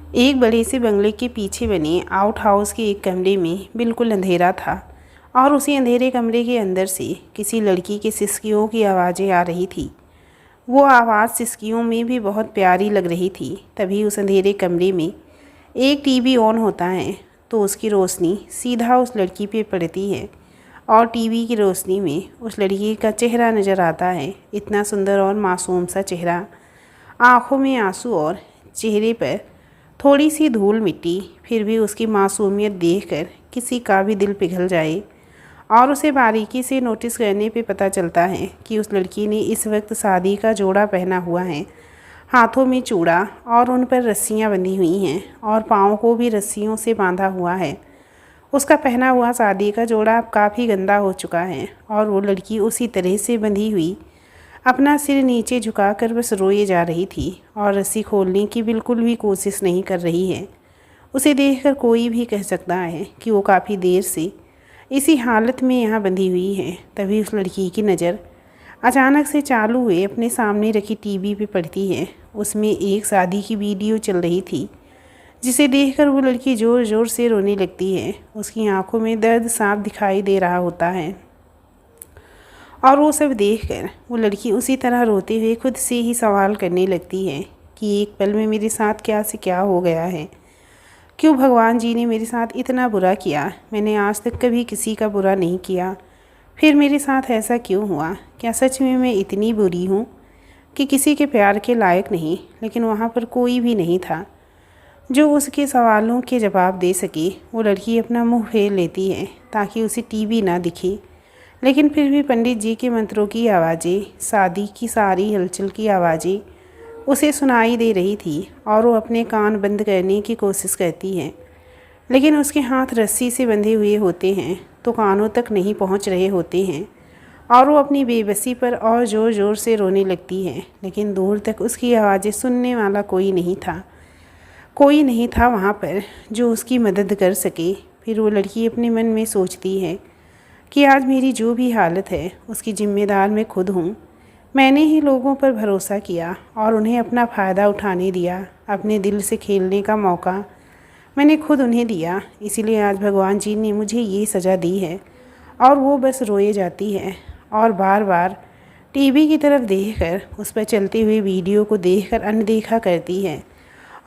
एक बड़े से बंगले के पीछे बने आउट हाउस के एक कमरे में बिल्कुल अंधेरा था और उसी अंधेरे कमरे के अंदर से किसी लड़की की सिसकियों की आवाज़ें आ रही थी। वो आवाज़ सिसकियों में भी बहुत प्यारी लग रही थी। तभी उस अंधेरे कमरे में एक टीवी ऑन होता है तो उसकी रोशनी सीधा उस लड़की पे पड़ती है और टीवी की रोशनी में उस लड़की का चेहरा नज़र आता है। इतना सुंदर और मासूम सा चेहरा, आँखों में आंसू और चेहरे पर थोड़ी सी धूल मिट्टी, फिर भी उसकी मासूमियत देखकर किसी का भी दिल पिघल जाए। और उसे बारीकी से नोटिस करने पे पता चलता है कि उस लड़की ने इस वक्त शादी का जोड़ा पहना हुआ है, हाथों में चूड़ा और उन पर रस्सियाँ बंधी हुई हैं और पाँव को भी रस्सियों से बांधा हुआ है। उसका पहना हुआ शादी का जोड़ा अब काफ़ी गंदा हो चुका है और वो लड़की उसी तरह से बंधी हुई अपना सिर नीचे झुकाकर बस रोए जा रही थी और रस्सी खोलने की बिल्कुल भी कोशिश नहीं कर रही है। उसे देखकर कोई भी कह सकता है कि वो काफ़ी देर से इसी हालत में यहाँ बंधी हुई है। तभी उस लड़की की नज़र अचानक से चालू हुए अपने सामने रखी टीवी पे पड़ती है। उसमें एक शादी की वीडियो चल रही थी जिसे देखकर वो लड़की ज़ोर ज़ोर से रोने लगती है। उसकी आंखों में दर्द साफ दिखाई दे रहा होता है और वो सब देखकर वो लड़की उसी तरह रोते हुए खुद से ही सवाल करने लगती है कि एक पल में मेरे साथ क्या से क्या हो गया है। क्यों भगवान जी ने मेरे साथ इतना बुरा किया? मैंने आज तक कभी किसी का बुरा नहीं किया, फिर मेरे साथ ऐसा क्यों हुआ? क्या सच में मैं इतनी बुरी हूँ कि किसी के प्यार के लायक नहीं? लेकिन वहाँ पर कोई भी नहीं था जो उसके सवालों के जवाब दे सके। वो लड़की अपना मुंह फेर लेती है ताकि उसे टीवी ना दिखे, लेकिन फिर भी पंडित जी के मंत्रों की आवाज़ें, शादी की सारी हलचल की आवाज़ें उसे सुनाई दे रही थी और वो अपने कान बंद करने की कोशिश करती है, लेकिन उसके हाथ रस्सी से बंधे हुए होते हैं तो कानों तक नहीं पहुंच रहे होते हैं और वो अपनी बेबसी पर और ज़ोर ज़ोर से रोने लगती है। लेकिन दूर तक उसकी आवाज़ें सुनने वाला कोई नहीं था वहाँ पर जो उसकी मदद कर सके। फिर वो लड़की अपने मन में सोचती है कि आज मेरी जो भी हालत है उसकी ज़िम्मेदार मैं खुद हूँ। मैंने ही लोगों पर भरोसा किया और उन्हें अपना फ़ायदा उठाने दिया। अपने दिल से खेलने का मौका मैंने खुद उन्हें दिया, इसीलिए आज भगवान जी ने मुझे ये सज़ा दी है। और वो बस रोए जाती है और बार बार टीवी की तरफ देखकर उस पर चलते हुए वीडियो को देखकर अनदेखा करती है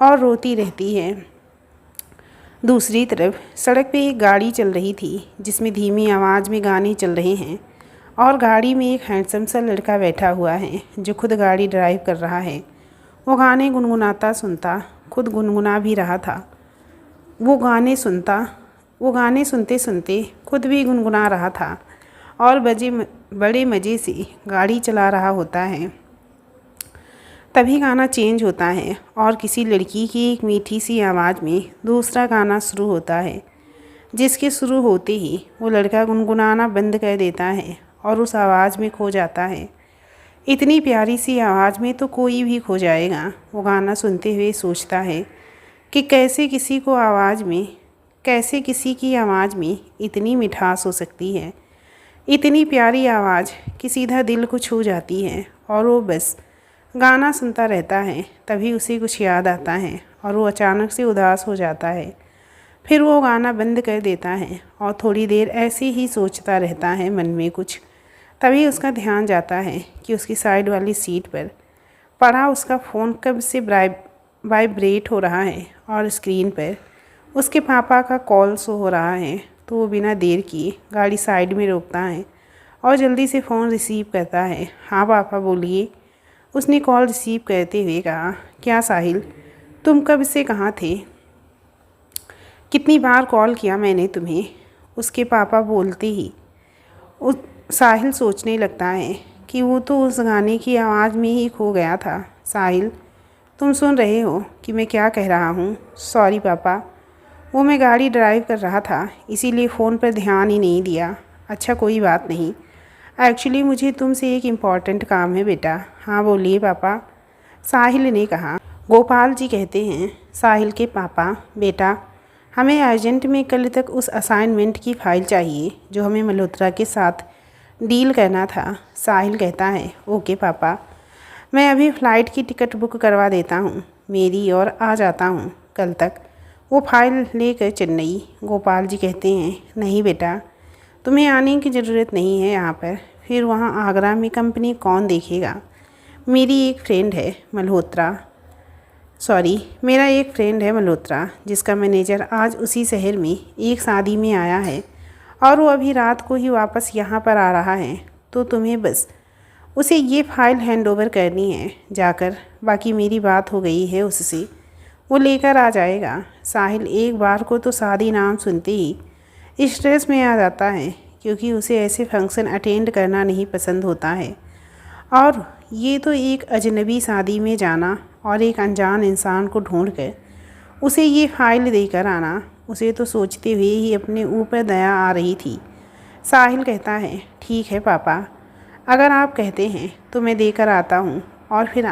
और रोती रहती है। दूसरी तरफ सड़क पे एक गाड़ी चल रही थी जिसमें धीमी आवाज़ में गाने चल रहे हैं और गाड़ी में एक हैंडसम सा लड़का बैठा हुआ है जो खुद गाड़ी ड्राइव कर रहा है। वो गाने गुनगुनाता सुनता खुद गुनगुना भी रहा था। वो गाने सुनते सुनते खुद भी गुनगुना रहा था और बड़े मज़े से गाड़ी चला रहा होता है। तभी गाना चेंज होता है और किसी लड़की की एक मीठी सी आवाज़ में दूसरा गाना शुरू होता है, जिसके शुरू होते ही वो लड़का गुनगुनाना बंद कर देता है और उस आवाज़ में खो जाता है। इतनी प्यारी सी आवाज़ में तो कोई भी खो जाएगा। वो गाना सुनते हुए सोचता है कि कैसे किसी की आवाज़ में इतनी मिठास हो सकती है। इतनी प्यारी आवाज़ कि सीधा दिल को छू जाती है और वो बस गाना सुनता रहता है। तभी उसे कुछ याद आता है और वो अचानक से उदास हो जाता है। फिर वो गाना बंद कर देता है और थोड़ी देर ऐसे ही सोचता रहता है मन में कुछ। तभी उसका ध्यान जाता है कि उसकी साइड वाली सीट पर पड़ा उसका फ़ोन कब से वाइब्रेट हो रहा है और स्क्रीन पर उसके पापा का कॉल शो हो रहा है। तो वो बिना देर किए गाड़ी साइड में रोकता है और जल्दी से फ़ोन रिसीव करता है। हाँ पापा बोलिए, उसने कॉल रिसीव करते हुए कहा। क्या साहिल, तुम कब से कहाँ थे? कितनी बार कॉल किया मैंने तुम्हें? उसके पापा बोलते ही साहिल सोचने लगता है कि वो तो उस गाने की आवाज़ में ही खो गया था। साहिल, तुम सुन रहे हो कि मैं क्या कह रहा हूँ? सॉरी पापा, वो मैं गाड़ी ड्राइव कर रहा था इसीलिए फ़ोन पर ध्यान ही नहीं दिया। अच्छा कोई बात नहीं, एक्चुअली मुझे तुमसे एक इम्पॉर्टेंट काम है बेटा। हाँ बोलिए पापा, साहिल ने कहा। गोपाल जी कहते हैं साहिल के पापा, बेटा हमें अर्जेंट में कल तक उस असाइनमेंट की फ़ाइल चाहिए जो हमें मल्होत्रा के साथ डील करना था। साहिल कहता है ओके पापा, मैं अभी फ़्लाइट की टिकट बुक करवा देता हूँ मेरी और आ जाता हूँ। कल तक वो फाइल लेकर चेन्नई। गोपाल जी कहते हैं, नहीं बेटा, तुम्हें आने की ज़रूरत नहीं है यहाँ पर। फिर वहाँ आगरा में कंपनी कौन देखेगा। मेरी एक फ्रेंड है मल्होत्रा, मेरा एक फ्रेंड है मल्होत्रा, जिसका मैनेजर आज उसी शहर में एक शादी में आया है और वो अभी रात को ही वापस यहाँ पर आ रहा है। तो तुम्हें बस उसे ये फाइल हैंड ओवर करनी है जाकर। बाकी मेरी बात हो गई है उससे, वो लेकर आ जाएगा। साहिल एक बार को तो शादी नाम सुनते ही स्ट्रेस में आ जाता है, क्योंकि उसे ऐसे फंक्शन अटेंड करना नहीं पसंद होता है। और ये तो एक अजनबी शादी में जाना और एक अनजान इंसान को ढूंढकर उसे ये फाइल देकर आना, उसे तो सोचते हुए ही अपने ऊपर दया आ रही थी। साहिल कहता है, ठीक है पापा, अगर आप कहते हैं तो मैं देकर आता हूँ और फिर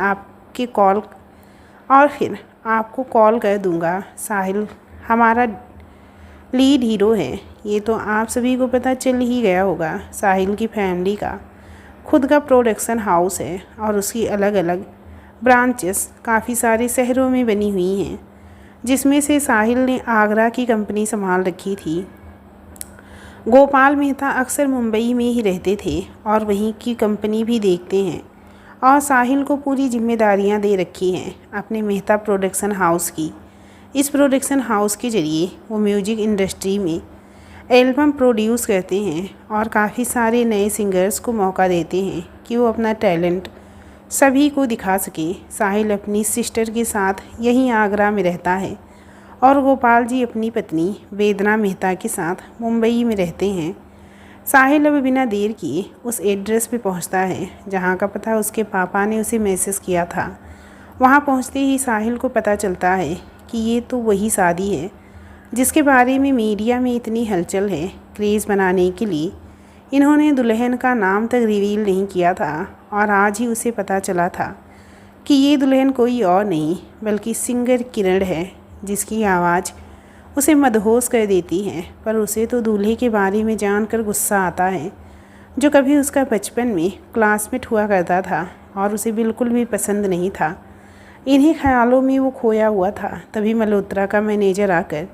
आपको कॉल कर दूँगा। साहिल हमारा लीड हीरो है, ये तो आप सभी को पता चल ही गया होगा। साहिल की फैमिली का खुद का प्रोडक्शन हाउस है और उसकी अलग अलग ब्रांचेस काफ़ी सारे शहरों में बनी हुई हैं, जिसमें से साहिल ने आगरा की कंपनी संभाल रखी थी। गोपाल मेहता अक्सर मुंबई में ही रहते थे और वहीं की कंपनी भी देखते हैं, और साहिल को पूरी जिम्मेदारियां दे रखी हैं अपने मेहता प्रोडक्शन हाउस की। इस प्रोडक्शन हाउस के ज़रिए वो म्यूजिक इंडस्ट्री में एल्बम प्रोड्यूस करते हैं और काफ़ी सारे नए सिंगर्स को मौका देते हैं कि वो अपना टैलेंट सभी को दिखा सके। साहिल अपनी सिस्टर के साथ यहीं आगरा में रहता है और गोपाल जी अपनी पत्नी वेदना मेहता के साथ मुंबई में रहते हैं। साहिल अब बिना देर किए उस एड्रेस पे पहुंचता है जहां का पता उसके पापा ने उसे मैसेज किया था। वहां पहुंचते ही साहिल को पता चलता है कि ये तो वही शादी है जिसके बारे में मीडिया में इतनी हलचल है। क्रेज़ बनाने के लिए इन्होंने दुल्हन का नाम तक रिवील नहीं किया था और आज ही उसे पता चला था कि ये दुल्हन कोई और नहीं बल्कि सिंगर किरण है, जिसकी आवाज़ उसे मदहोश कर देती है। पर उसे तो दूल्हे के बारे में जानकर गुस्सा आता है, जो कभी उसका बचपन में क्लासमेट हुआ करता था और उसे बिल्कुल भी पसंद नहीं था। इन्हीं ख्यालों में वो खोया हुआ था। तभी मल्होत्रा का मैनेजर आकर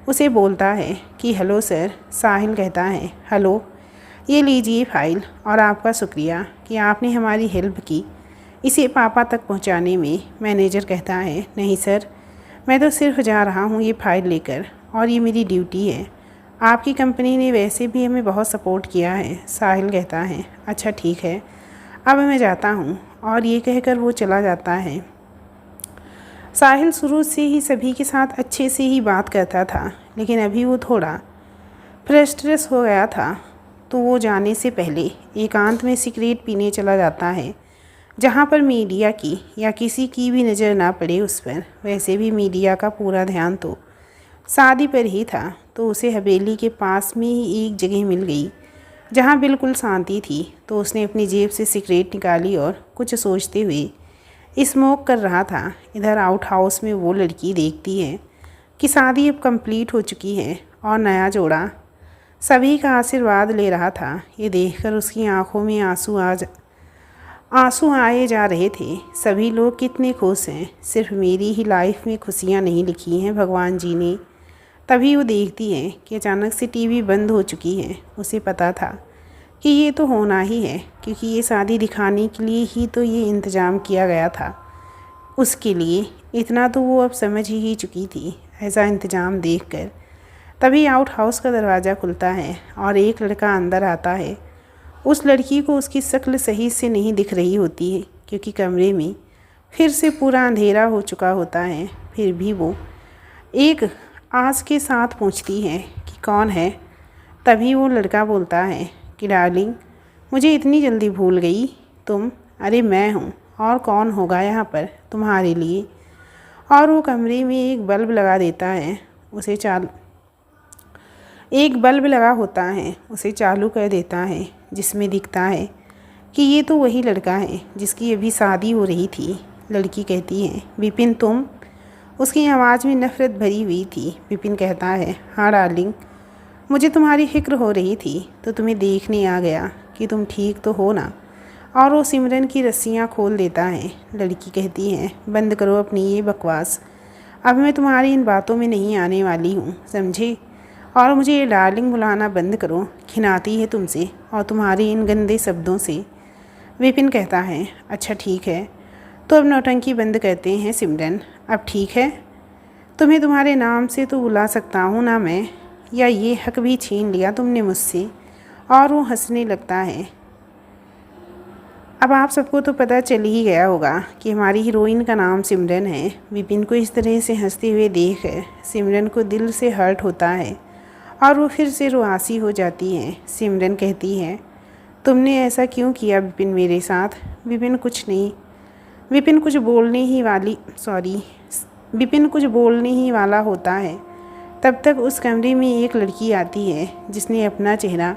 उसे बोलता है कि हेलो सर। साहिल कहता है, हेलो, ये लीजिए फाइल और आपका शुक्रिया कि आपने हमारी हेल्प की इसे पापा तक पहुंचाने में। मैनेजर कहता है, नहीं सर, मैं तो सिर्फ जा रहा हूँ ये फ़ाइल लेकर और ये मेरी ड्यूटी है। आपकी कंपनी ने वैसे भी हमें बहुत सपोर्ट किया है। साहिल कहता है, अच्छा ठीक है, अब मैं जाता हूँ। और ये कहकर वो चला जाता है। साहिल शुरू से ही सभी के साथ अच्छे से ही बात करता था, लेकिन अभी वो थोड़ा फ्रस्ट्रेस हो गया था, तो वो जाने से पहले एकांत में सिगरेट पीने चला जाता है, जहाँ पर मीडिया की या किसी की भी नज़र ना पड़े उस पर। वैसे भी मीडिया का पूरा ध्यान तो शादी पर ही था, तो उसे हवेली के पास में ही एक जगह मिल गई जहाँ बिल्कुल शांति थी। तो उसने अपनी जेब से सिगरेट निकाली और कुछ सोचते हुए स्मोक कर रहा था। इधर आउट हाउस में वो लड़की देखती है कि शादी अब कंप्लीट हो चुकी है और नया जोड़ा सभी का आशीर्वाद ले रहा था। ये देखकर उसकी आंखों में आंसू आए जा रहे थे। सभी लोग कितने खुश हैं, सिर्फ मेरी ही लाइफ में खुशियाँ नहीं लिखी हैं भगवान जी ने। तभी वो देखती है कि अचानक से टीवी बंद हो चुकी है। उसे पता था कि ये तो होना ही है, क्योंकि ये शादी दिखाने के लिए ही तो ये इंतज़ाम किया गया था उसके लिए। इतना तो वो अब समझ ही चुकी थी ऐसा इंतज़ाम देखकर। तभी आउट हाउस का दरवाज़ा खुलता है और एक लड़का अंदर आता है। उस लड़की को उसकी शक्ल सही से नहीं दिख रही होती है, क्योंकि कमरे में फिर से पूरा अंधेरा हो चुका होता है। फिर भी वो एक आस के साथ पूछती है कि कौन है। तभी वो लड़का बोलता है कि डार्लिंग, मुझे इतनी जल्दी भूल गई तुम। अरे मैं हूँ, और कौन होगा यहाँ पर तुम्हारे लिए। और वो कमरे में एक बल्ब लगा देता है, एक बल्ब लगा होता है, उसे चालू कर देता है, जिसमें दिखता है कि ये तो वही लड़का है जिसकी अभी शादी हो रही थी। लड़की कहती है, विपिन तुम। उसकी आवाज़ में नफ़रत भरी हुई थी। विपिन कहता है, हाँ डार्लिंग, मुझे तुम्हारी फिक्र हो रही थी तो तुम्हें देखने आ गया कि तुम ठीक तो हो ना। और वो सिमरन की रस्सियाँ खोल देता है। लड़की कहती है, बंद करो अपनी ये बकवास, अब मैं तुम्हारी इन बातों में नहीं आने वाली हूँ, समझे? और मुझे ये डार्लिंग बुलाना बंद करो, खिनाती है तुमसे और तुम्हारी इन गंदे शब्दों से। विपिन कहता है, अच्छा ठीक है, तो अब नौटंकी बंद करते हैं सिमरन, अब ठीक है? तुम्हें तुम्हारे नाम से तो बुला सकता हूँ ना मैं, या ये हक भी छीन लिया तुमने मुझसे? और वो हंसने लगता है। अब आप सबको तो पता चल ही गया होगा कि हमारी हीरोइन का नाम सिमरन है। विपिन को इस तरह से हंसते हुए देख सिमरन को दिल से हर्ट होता है और वो फिर से रुआसी हो जाती है। सिमरन कहती है, तुमने ऐसा क्यों किया विपिन मेरे साथ? विपिन कुछ नहीं। विपिन कुछ बोलने ही वाला होता है। तब तक उस कमरे में एक लड़की आती है जिसने अपना चेहरा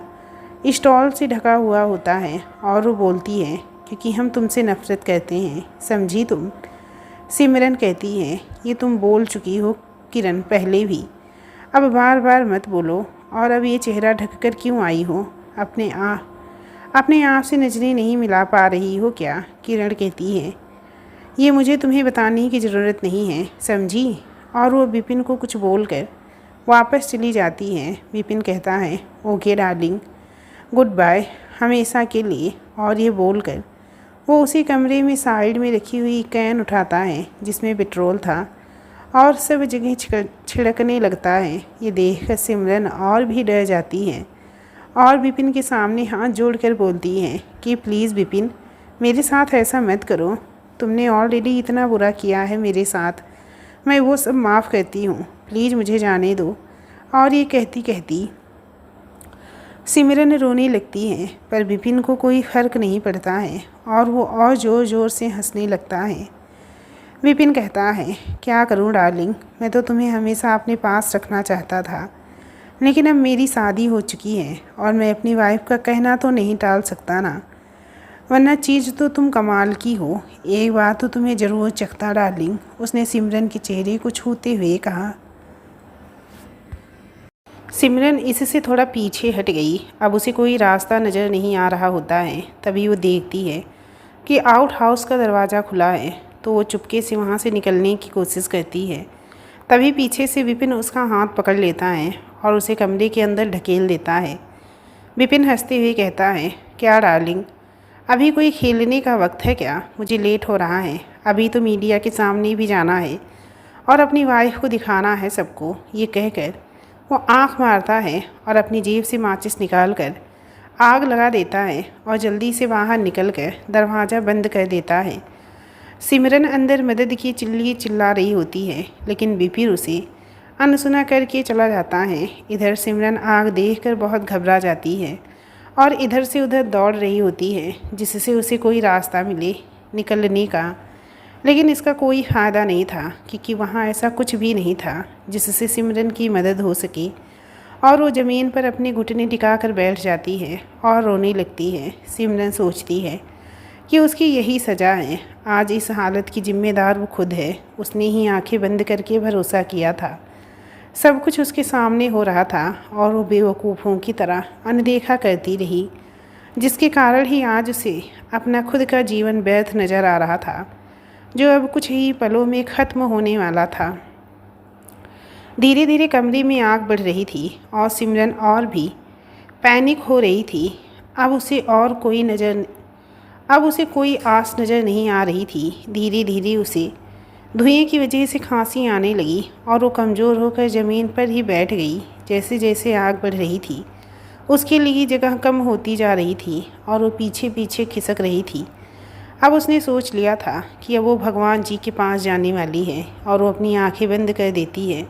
स्टॉल से ढका हुआ होता है और वो बोलती है, क्योंकि हम तुमसे नफ़रत करते हैं, समझी तुम? सिमरन कहती है, ये तुम बोल चुकी हो किरण पहले भी, अब बार बार मत बोलो। और अब ये चेहरा ढककर क्यों आई हो? अपने आप से नज़रें नहीं मिला पा रही हो क्या? किरण कहती है, ये मुझे तुम्हें बताने की ज़रूरत नहीं है, समझी? और वो विपिन को कुछ बोलकर वापस चली जाती है। विपिन कहता है, ओके डार्लिंग, गुड बाय, हमेशा के लिए। और ये बोलकर वो उसी कमरे में साइड में रखी हुई कैन उठाता है जिसमें पेट्रोल था और सब जगह छिड़कने लगता है। ये देखकर सिमरन और भी डर जाती है और विपिन के सामने हाथ जोड़कर बोलती है कि प्लीज़ विपिन, मेरे साथ ऐसा मत करो, तुमने ऑलरेडी इतना बुरा किया है मेरे साथ, मैं वो सब माफ़ करती हूँ, प्लीज़ मुझे जाने दो। और ये कहती कहती सिमरन रोने लगती है, पर विपिन को कोई फ़र्क नहीं पड़ता है और वो और ज़ोर ज़ोर से हंसने लगता है। विपिन कहता है, क्या करूं डार्लिंग, मैं तो तुम्हें हमेशा अपने पास रखना चाहता था, लेकिन अब मेरी शादी हो चुकी है और मैं अपनी वाइफ का कहना तो नहीं टाल सकता ना, वरना चीज़ तो तुम कमाल की हो। एक बात तो तुम्हें ज़रूर चखता डार्लिंग, उसने सिमरन के चेहरे को छूते हुए कहा। सिमरन इससे थोड़ा पीछे हट गई। अब उसे कोई रास्ता नज़र नहीं आ रहा होता है। तभी वो देखती है कि आउट हाउस का दरवाज़ा खुला है, तो वो चुपके से वहाँ से निकलने की कोशिश करती है। तभी पीछे से विपिन उसका हाथ पकड़ लेता है और उसे कमरे के अंदर ढकेल देता है। विपिन हंसते हुए कहता है, क्या डार्लिंग, अभी कोई खेलने का वक्त है क्या? मुझे लेट हो रहा है, अभी तो मीडिया के सामने भी जाना है और अपनी वाइफ को दिखाना है सबको। ये कहकर वो आंख मारता है और अपनी जेब से माचिस निकालकर आग लगा देता है और जल्दी से बाहर निकलकर दरवाज़ा बंद कर देता है। सिमरन अंदर मदद की चिल्ला रही होती है, लेकिन विपिन उसे अनसुना करके चला जाता है। इधर सिमरन आग देखकर बहुत घबरा जाती है और इधर से उधर दौड़ रही होती है जिससे उसे कोई रास्ता मिले निकलने का, लेकिन इसका कोई फ़ायदा नहीं था क्योंकि वहाँ ऐसा कुछ भी नहीं था जिससे सिमरन की मदद हो सके। और वो ज़मीन पर अपने घुटने टिका कर बैठ जाती है और रोने लगती है। सिमरन सोचती है कि उसकी यही सज़ा है, आज इस हालत की ज़िम्मेदार वो खुद है। उसने ही आंखें बंद करके भरोसा किया था, सब कुछ उसके सामने हो रहा था और वो बेवकूफ़ों की तरह अनदेखा करती रही, जिसके कारण ही आज उसे अपना खुद का जीवन व्यर्थ नज़र आ रहा था, जो अब कुछ ही पलों में ख़त्म होने वाला था। धीरे धीरे कमरे में आग बढ़ रही थी और सिमरन और भी पैनिक हो रही थी। अब उसे कोई आस नज़र नहीं आ रही थी। धीरे धीरे उसे धुएं की वजह से खांसी आने लगी और वो कमज़ोर होकर ज़मीन पर ही बैठ गई। जैसे जैसे आग बढ़ रही थी उसके लिए जगह कम होती जा रही थी और वो पीछे पीछे खिसक रही थी। अब उसने सोच लिया था कि अब वो भगवान जी के पास जाने वाली है और वो अपनी आंखें बंद कर देती है,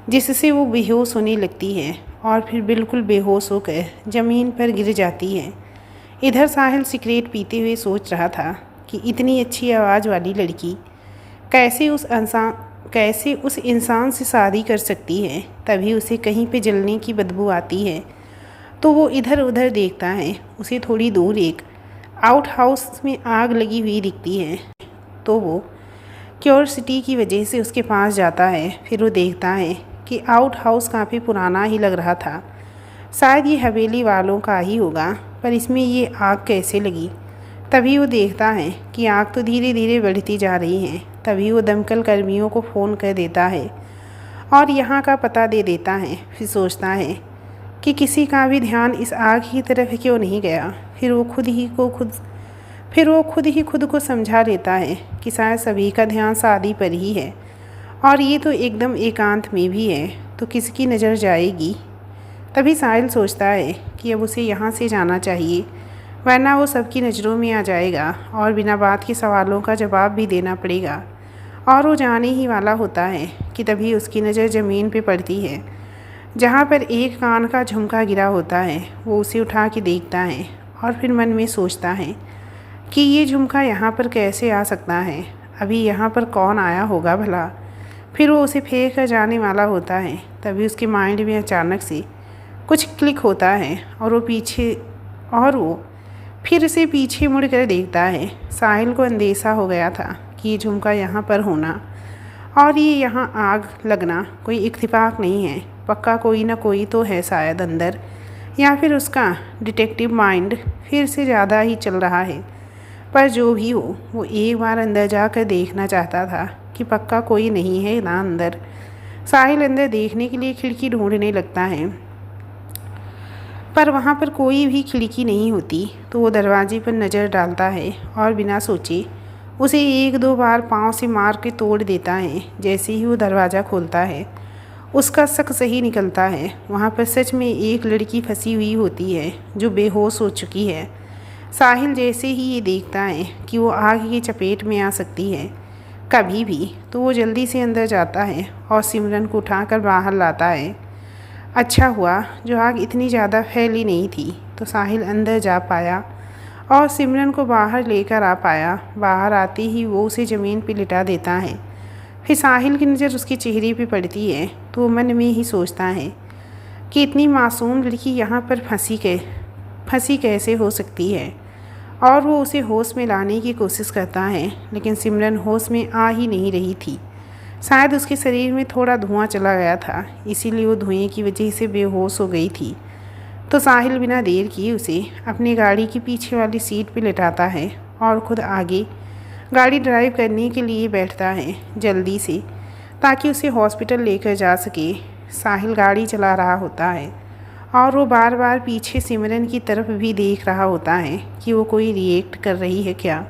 जिससे वो बेहोश होने लगती है और फिर बिल्कुल बेहोश होकर ज़मीन पर गिर जाती है। इधर साहिल सिगरेट पीते हुए सोच रहा था कि इतनी अच्छी आवाज़ वाली लड़की कैसे उस इंसान से शादी कर सकती है। तभी उसे कहीं पे जलने की बदबू आती है, तो वो इधर उधर देखता है। उसे थोड़ी दूर एक आउट हाउस में आग लगी हुई दिखती है, तो वो क्यूरियोसिटी की वजह से उसके पास जाता है। फिर वो देखता है कि आउट हाउस काफ़ी पुराना ही लग रहा था, शायद ये हवेली वालों का ही होगा, पर इसमें ये आग कैसे लगी? तभी वो देखता है कि आग तो धीरे धीरे बढ़ती जा रही है। तभी वो दमकल कर्मियों को फ़ोन कर देता है और यहाँ का पता दे देता है। फिर सोचता है कि किसी का भी ध्यान इस आग की तरफ क्यों नहीं गया। फिर वो खुद ही खुद को समझा लेता है कि शायद सभी का ध्यान शादी पर ही है, और ये तो एकदम एकांत में भी है, तो किसकी नज़र जाएगी। तभी साहिल सोचता है कि अब उसे यहाँ से जाना चाहिए, वरना वो सबकी नज़रों में आ जाएगा और बिना बात के सवालों का जवाब भी देना पड़ेगा। और वो जाने ही वाला होता है कि तभी उसकी नज़र ज़मीन पे पड़ती है, जहाँ पर एक कान का झुमका गिरा होता है। वो उसे उठा के देखता है और फिर मन में सोचता है कि ये झुमका यहाँ पर कैसे आ सकता है, अभी यहाँ पर कौन आया होगा भला। फिर वो उसे फेंक कर जाने वाला होता है। तभी उसके माइंड में अचानक से कुछ क्लिक होता है और वो फिर से पीछे मुड़ कर देखता है। साहिल को अंदेशा हो गया था कि ये झुमका यहाँ पर होना और ये यहाँ आग लगना कोई इत्तेफाक नहीं है, पक्का कोई ना कोई तो है शायद अंदर, या फिर उसका डिटेक्टिव माइंड फिर से ज़्यादा ही चल रहा है। पर जो भी हो, वो एक बार अंदर जाकर देखना चाहता था कि पक्का कोई नहीं है ना अंदर। साहिल अंदर देखने के लिए खिड़की ढूंढने लगता है, पर वहाँ पर कोई भी खिड़की नहीं होती। तो वो दरवाजे पर नज़र डालता है और बिना सोचे उसे एक दो बार पाँव से मार के तोड़ देता है। जैसे ही वो दरवाज़ा खोलता है, उसका शक सही निकलता है। वहाँ पर सच में एक लड़की फंसी हुई होती है जो बेहोश हो चुकी है। साहिल जैसे ही ये देखता है कि वो आग की चपेट में आ सकती है कभी भी, तो वो जल्दी से अंदर जाता है और सिमरन को उठाकर बाहर लाता है। अच्छा हुआ जो आग इतनी ज़्यादा फैली नहीं थी, तो साहिल अंदर जा पाया और सिमरन को बाहर लेकर आ पाया। बाहर आते ही वो उसे ज़मीन पर लिटा देता है। फिर साहिल की नज़र उसके चेहरे पे पड़ती है, तो वो मन में ही सोचता है कि इतनी मासूम लड़की यहाँ पर फंसी कैसे हो सकती है। और वो उसे होश में लाने की कोशिश करता है, लेकिन सिमरन होश में आ ही नहीं रही थी। शायद उसके शरीर में थोड़ा धुआं चला गया था, इसीलिए वो धुएं की वजह से बेहोश हो गई थी। तो साहिल बिना देर किए उसे अपनी गाड़ी की पीछे वाली सीट पर लेटाता है और ख़ुद आगे गाड़ी ड्राइव करने के लिए बैठता है जल्दी से, ताकि उसे हॉस्पिटल लेकर जा सके। साहिल गाड़ी चला रहा होता है और वो बार बार पीछे सिमरन की तरफ भी देख रहा होता है कि वो कोई रिएक्ट कर रही है क्या,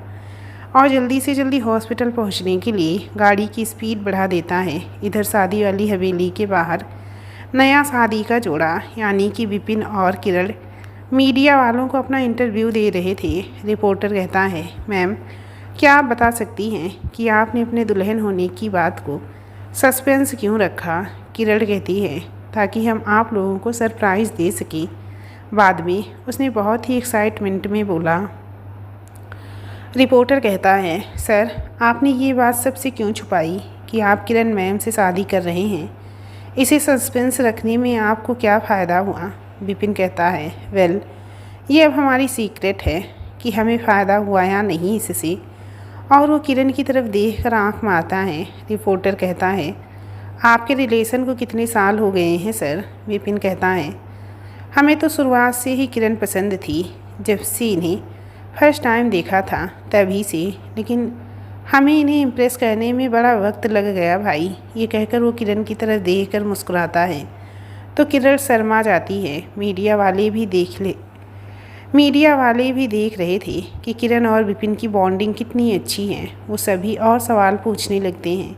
और जल्दी से जल्दी हॉस्पिटल पहुंचने के लिए गाड़ी की स्पीड बढ़ा देता है। इधर शादी वाली हवेली के बाहर नया शादी का जोड़ा यानी कि विपिन और किरण मीडिया वालों को अपना इंटरव्यू दे रहे थे। रिपोर्टर कहता है, मैम क्या आप बता सकती हैं कि आपने अपने दुल्हन होने की बात को सस्पेंस क्यों रखा। किरण कहती है, ताकि हम आप लोगों को सरप्राइज़ दे सकें। बाद में उसने बहुत ही एक्साइटमेंट में बोला। रिपोर्टर कहता है, सर आपने ये बात सबसे क्यों छुपाई कि आप किरण मैम से शादी कर रहे हैं। इसे सस्पेंस रखने में आपको क्या फ़ायदा हुआ। विपिन कहता है, वेल ये अब हमारी सीक्रेट है कि हमें फ़ायदा हुआ या नहीं इससे। और वो किरण की तरफ देखकर आंख मारता है। रिपोर्टर कहता है, आपके रिलेशन को कितने साल हो गए हैं सर। विपिन कहता है, हमें तो शुरुआत से ही किरण पसंद थी, जब से इन्हें फर्स्ट टाइम देखा था तभी से, लेकिन हमें इन्हें इम्प्रेस करने में बड़ा वक्त लग गया भाई। ये कहकर वो किरण की तरफ देखकर मुस्कुराता है, तो किरण शर्मा जाती है। मीडिया वाले भी देख रहे थे कि किरण और विपिन की बॉन्डिंग कितनी अच्छी है। वो सभी और सवाल पूछने लगते हैं।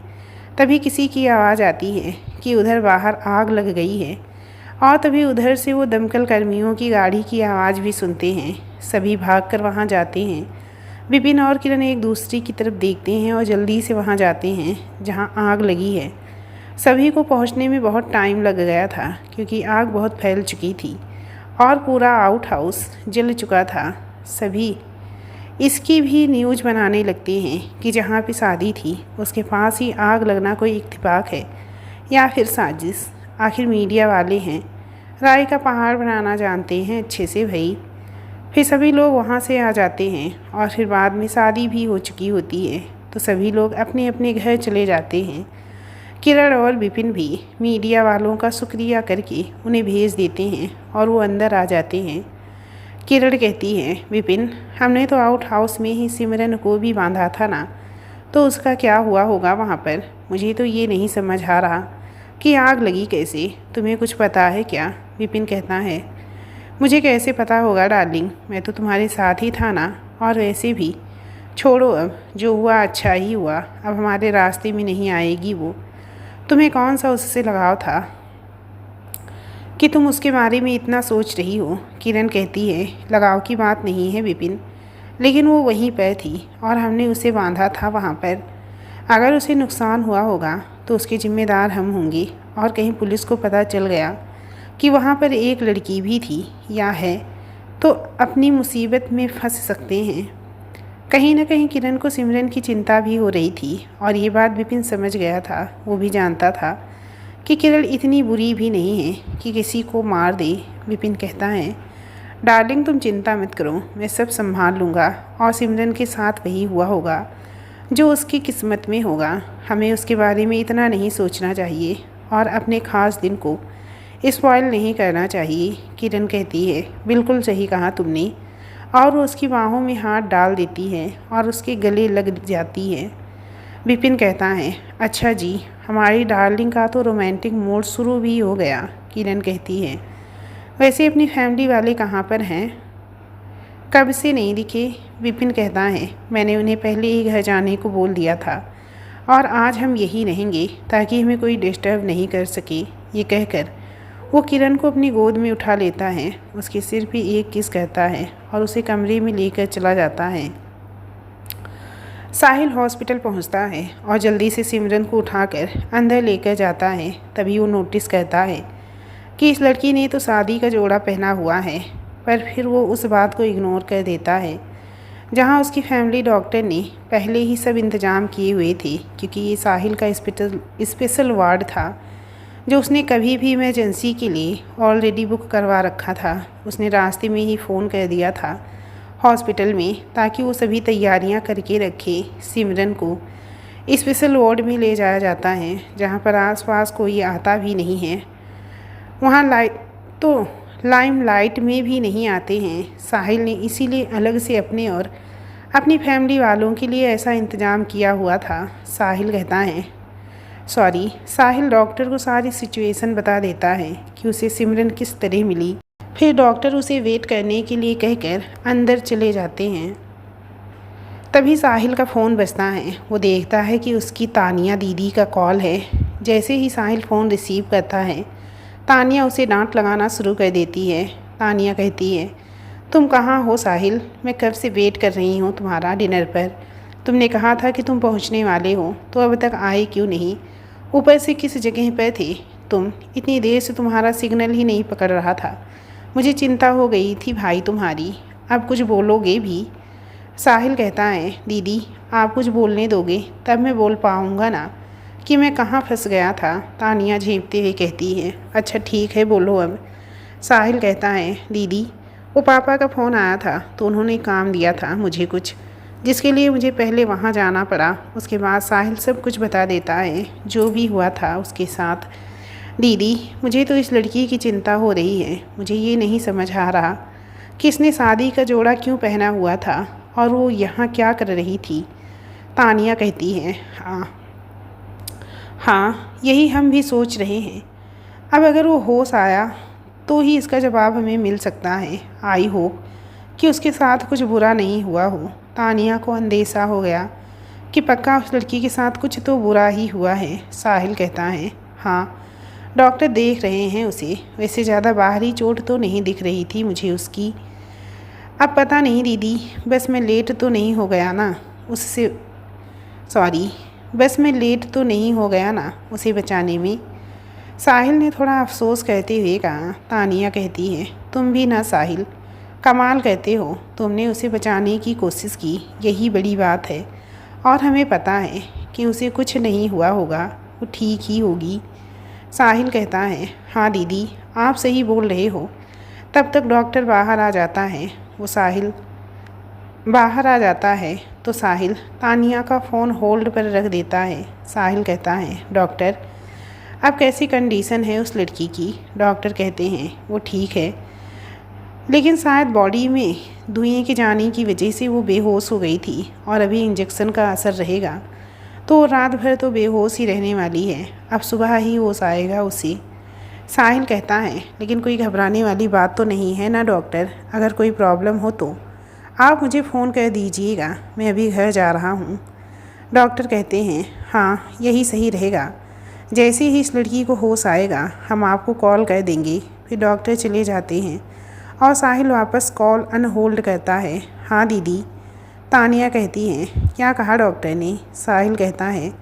तभी किसी की आवाज़ आती है कि उधर बाहर आग लग गई है, और तभी उधर से वो दमकल कर्मियों की गाड़ी की आवाज़ भी सुनते हैं। सभी भागकर वहाँ जाते हैं। विपिन और किरण एक दूसरे की तरफ देखते हैं और जल्दी से वहाँ जाते हैं जहाँ आग लगी है। सभी को पहुँचने में बहुत टाइम लग गया था, क्योंकि आग बहुत फैल चुकी थी और पूरा आउट हाउस जल चुका था। सभी इसकी भी न्यूज़ बनाने लगते हैं कि जहाँ पे शादी थी उसके पास ही आग लगना कोई इत्तेफाक है या फिर साजिश। आखिर मीडिया वाले हैं, राय का पहाड़ बनाना जानते हैं अच्छे से भाई। फिर सभी लोग वहाँ से आ जाते हैं और फिर बाद में शादी भी हो चुकी होती है, तो सभी लोग अपने अपने घर चले जाते हैं। किरण और विपिन भी मीडिया वालों का शुक्रिया करके उन्हें भेज देते हैं और वो अंदर आ जाते हैं। किरण कहती है, विपिन, हमने तो आउट हाउस में ही सिमरन को भी बांधा था ना, तो उसका क्या हुआ होगा वहाँ पर? मुझे तो ये नहीं समझ आ रहा कि आग लगी कैसे। तुम्हें कुछ पता है क्या? विपिन कहता है, मुझे कैसे पता होगा डार्लिंग, मैं तो तुम्हारे साथ ही था ना। और वैसे भी छोड़ो, अब जो हुआ अच्छा ही हुआ, अब हमारे रास्ते में नहीं आएगी वो। तुम्हें कौन सा उससे लगाव था कि तुम उसके बारे में इतना सोच रही हो? किरण कहती है, लगाव की बात नहीं है विपिन, लेकिन वो वहीं पर थी और हमने उसे बांधा था वहाँ पर। अगर उसे नुकसान हुआ होगा तो उसके जिम्मेदार हम होंगे, और कहीं पुलिस को पता चल गया कि वहाँ पर एक लड़की भी थी या है, तो अपनी मुसीबत में फंस सकते हैं। कहीं ना कहीं किरण को सिमरन की चिंता भी हो रही थी, और ये बात विपिन समझ गया था। वो भी जानता था कि किरण इतनी बुरी भी नहीं है कि किसी को मार दे। विपिन कहता है, डार्लिंग तुम चिंता मत करो, मैं सब संभाल लूँगा, और सिमरन के साथ वही हुआ होगा जो उसकी किस्मत में होगा। हमें उसके बारे में इतना नहीं सोचना चाहिए और अपने ख़ास दिन को स्पॉइल नहीं करना चाहिए। किरण कहती है, बिल्कुल सही कहा तुमने, और वो उसकी बाहों में हाथ डाल देती है और उसके गले लग जाती है। विपिन कहता है, अच्छा जी, हमारी डार्लिंग का तो रोमांटिक मोड शुरू भी हो गया। किरण कहती है, वैसे अपनी फैमिली वाले कहाँ पर हैं? कब से नहीं दिखे? विपिन कहता है, मैंने उन्हें पहले ही घर जाने को बोल दिया था, और आज हम यहीं रहेंगे ताकि हमें कोई डिस्टर्ब नहीं कर सके। ये कहकर वो किरण को अपनी गोद में उठा लेता है, उसके सिर पे एक किस करता है और उसे कमरे में लेकर चला जाता है। साहिल हॉस्पिटल पहुंचता है और जल्दी से सिमरन को उठाकर अंदर लेकर जाता है। तभी वो नोटिस करता है कि इस लड़की ने तो शादी का जोड़ा पहना हुआ है, पर फिर वो उस बात को इग्नोर कर देता है। जहां उसकी फैमिली डॉक्टर ने पहले ही सब इंतज़ाम किए हुए थे, क्योंकि ये साहिल का स्पेशल वार्ड था जो उसने कभी भी इमरजेंसी के लिए ऑलरेडी बुक करवा रखा था। उसने रास्ते में ही फ़ोन कर दिया था हॉस्पिटल में, ताकि वो सभी तैयारियां करके रखे। सिमरन को स्पेशल वार्ड में ले जाया जाता है, जहां पर आसपास कोई आता भी नहीं है। वहाँ लाइम लाइट में भी नहीं आते हैं। साहिल ने इसीलिए अलग से अपने और अपनी फैमिली वालों के लिए ऐसा इंतज़ाम किया हुआ था। साहिल डॉक्टर को सारी सिचुएशन बता देता है कि उसे सिमरन किस तरह मिली। फिर डॉक्टर उसे वेट करने के लिए कहकर अंदर चले जाते हैं। तभी साहिल का फ़ोन बजता है। वो देखता है कि उसकी तानिया दीदी का कॉल है। जैसे ही साहिल फ़ोन रिसीव करता है, तानिया उसे डांट लगाना शुरू कर देती है। तानिया कहती है, तुम कहाँ हो साहिल? मैं कब से वेट कर रही हूँ तुम्हारा डिनर पर। तुमने कहा था कि तुम पहुँचने वाले हो, तो अब तक आए क्यों नहीं? ऊपर से किस जगह पर थे तुम? इतनी देर से तुम्हारा सिग्नल ही नहीं पकड़ रहा था। मुझे चिंता हो गई थी भाई तुम्हारी। अब कुछ बोलोगे भी? साहिल कहता है, दीदी आप कुछ बोलने दोगे तब मैं बोल पाऊँगा ना कि मैं कहाँ फंस गया था। तानिया झेपते हुए कहती है, अच्छा ठीक है, बोलो अब। साहिल कहता है, दीदी वो पापा का फ़ोन आया था तो उन्होंने काम दिया था मुझे कुछ, जिसके लिए मुझे पहले वहाँ जाना पड़ा। उसके बाद साहिल सब कुछ बता देता है जो भी हुआ था उसके साथ। दीदी मुझे तो इस लड़की की चिंता हो रही है। मुझे ये नहीं समझ आ रहा कि इसने शादी का जोड़ा क्यों पहना हुआ था और वो यहाँ क्या कर रही थी। तानिया कहती है, हाँ यही हम भी सोच रहे हैं। अब अगर वो होश आया तो ही इसका जवाब हमें मिल सकता है। आई होप कि उसके साथ कुछ बुरा नहीं हुआ हो। तानिया को अंदेशा हो गया कि पक्का उस लड़की के साथ कुछ तो बुरा ही हुआ है। साहिल कहता है, हाँ डॉक्टर देख रहे हैं उसे। वैसे ज़्यादा बाहरी चोट तो नहीं दिख रही थी मुझे उसकी। अब पता नहीं दीदी, बस मैं लेट तो नहीं हो गया ना उसे बचाने में। साहिल ने थोड़ा अफसोस करते हुए कहा। तानिया कहती है, तुम भी ना साहिल, कमाल करते हो। तुमने उसे बचाने की कोशिश की, यही बड़ी बात है। और हमें पता है कि उसे कुछ नहीं हुआ होगा, वो ठीक ही होगी। साहिल कहता है, हाँ दीदी आप सही बोल रहे हो। तब तक डॉक्टर बाहर आ जाता है। बाहर आ जाता है तो साहिल तानिया का फ़ोन होल्ड पर रख देता है। साहिल कहता है, डॉक्टर अब कैसी कंडीशन है उस लड़की की? डॉक्टर कहते हैं, वो ठीक है, लेकिन शायद बॉडी में धुएं के जाने की वजह से वो बेहोश हो गई थी और अभी इंजेक्शन का असर रहेगा तो रात भर तो बेहोश ही रहने वाली है। अब सुबह ही होश आएगा उसे। साहिल कहता है, लेकिन कोई घबराने वाली बात तो नहीं है ना डॉक्टर? अगर कोई प्रॉब्लम हो तो आप मुझे फ़ोन कर दीजिएगा, मैं अभी घर जा रहा हूँ। डॉक्टर कहते हैं, हाँ यही सही रहेगा। जैसे ही इस लड़की को होश आएगा हम आपको कॉल कर देंगे। फिर डॉक्टर चले जाते हैं और साहिल वापस कॉल अनहोल्ड करता है। हाँ दीदी, तानिया कहती हैं, क्या कहा डॉक्टर ने? साहिल कहता है,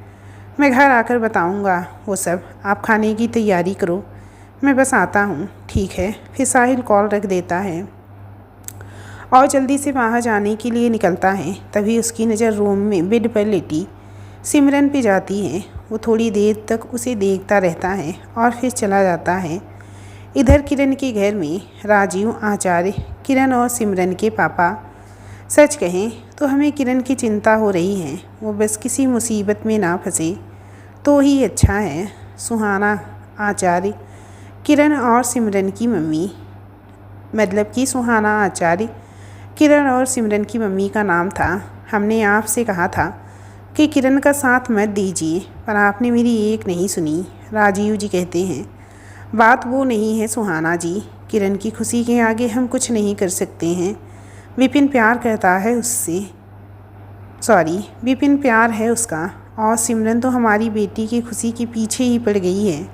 मैं घर आकर बताऊंगा वो सब, आप खाने की तैयारी करो, मैं बस आता हूँ। ठीक है। फिर साहिल कॉल रख देता है और जल्दी से बाहर जाने के लिए निकलता है। तभी उसकी नज़र रूम में बेड पर लेटी सिमरन पे जाती है। वो थोड़ी देर तक उसे देखता रहता है और फिर चला जाता है। इधर किरण के घर में राजीव, आचार्य, किरण और सिमरन के पापा। सच कहें तो हमें किरण की चिंता हो रही है, वो बस किसी मुसीबत में ना फंसे तो ही अच्छा है। सुहाना, आचार्य, किरण और सिमरन की मम्मी, मतलब कि सुहाना, आचार्य, किरण और सिमरन की मम्मी का नाम था। हमने आपसे कहा था कि किरण का साथ मत दीजिए, पर आपने मेरी एक नहीं सुनी। राजीव जी कहते हैं, बात वो नहीं है सुहाना जी, किरण की खुशी के आगे हम कुछ नहीं कर सकते हैं। विपिन प्यार करता है उससे, विपिन प्यार है उसका, और सिमरन तो हमारी बेटी की खुशी के पीछे ही पड़ गई है।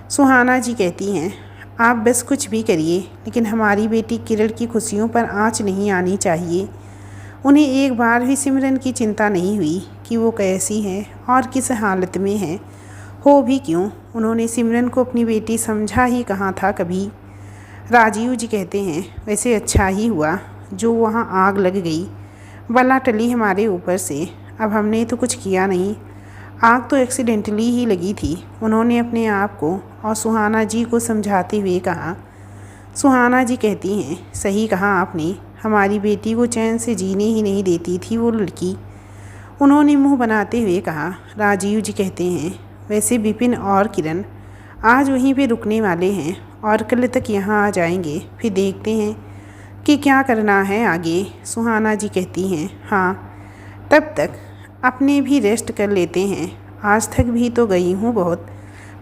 सुहाना जी कहती हैं, आप बस कुछ भी करिए, लेकिन हमारी बेटी किरण की खुशियों पर आँच नहीं आनी चाहिए। उन्हें एक बार भी सिमरन की चिंता नहीं हुई कि वो कैसी है और किस हालत में है। हो भी क्यों, उन्होंने सिमरन को अपनी बेटी समझा ही कहाँ था कभी। राजीव जी कहते हैं, वैसे अच्छा ही हुआ जो वहाँ आग लग गई, बला टली हमारे ऊपर से। अब हमने तो कुछ किया नहीं, आग तो एक्सीडेंटली ही लगी थी। उन्होंने अपने आप को और सुहाना जी को समझाते हुए कहा। सुहाना जी कहती हैं, सही कहा आपने, हमारी बेटी को चैन से जीने ही नहीं देती थी वो लड़की। उन्होंने मुंह बनाते हुए कहा। राजीव जी कहते हैं, वैसे विपिन और किरण आज वहीं पे रुकने वाले हैं और कल तक यहाँ आ जाएंगे, फिर देखते हैं कि क्या करना है आगे। सुहाना जी कहती हैं, हाँ तब तक अपने भी रेस्ट कर लेते हैं, आज थक भी तो गई हूँ बहुत।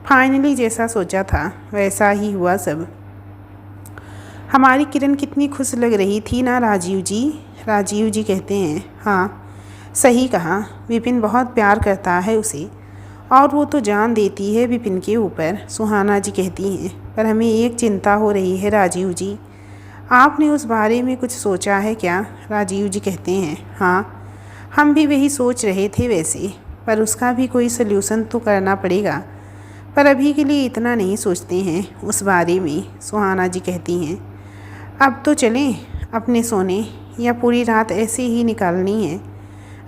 फाइनली जैसा सोचा था वैसा ही हुआ सब। हमारी किरण कितनी खुश लग रही थी ना राजीव जी। राजीव जी कहते हैं, हाँ सही कहा, विपिन बहुत प्यार करता है उसे और वो तो जान देती है विपिन के ऊपर। सुहाना जी कहती हैं, पर हमें एक चिंता हो रही है राजीव जी, आपने उस बारे में कुछ सोचा है क्या? राजीव जी कहते हैं, हाँ हम भी वही सोच रहे थे वैसे, पर उसका भी कोई सल्यूशन तो करना पड़ेगा, पर अभी के लिए इतना नहीं सोचते हैं उस बारे में। सुहाना जी कहती हैं, अब तो चलें अपने सोने, या पूरी रात ऐसे ही निकालनी है?